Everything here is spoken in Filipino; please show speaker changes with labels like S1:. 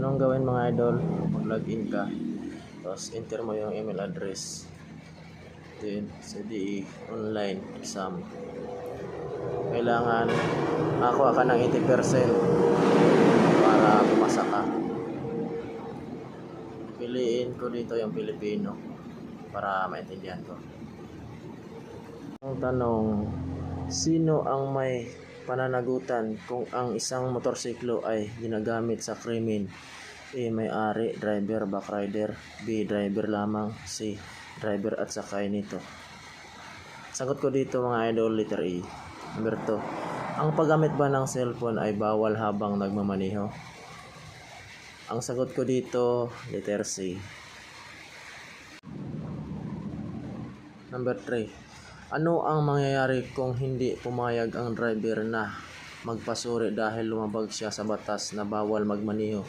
S1: Anong gawin mga idol? Mag-login ka. Tapos enter mo yung email address. Then CDE online exam. Kailangan makakuha ka ng 80% para pumasa ka. Piliin ko dito yung Pilipino para maintindihan ko. Ang tanong, sino ang may pananagutan kung ang isang motorsiklo ay ginagamit sa krimen? A. May-ari, driver, backrider. B. Driver lamang. C. Driver at sakay nito. Sagot ko dito mga idol, letter A. Number 2. Ang paggamit ba ng cellphone ay bawal habang nagmamaneho? Ang sagot ko dito, letter C. Number 3. Ano ang mangyayari kung hindi pumayag ang driver na magpasuri dahil lumabag siya sa batas na bawal magmaneho?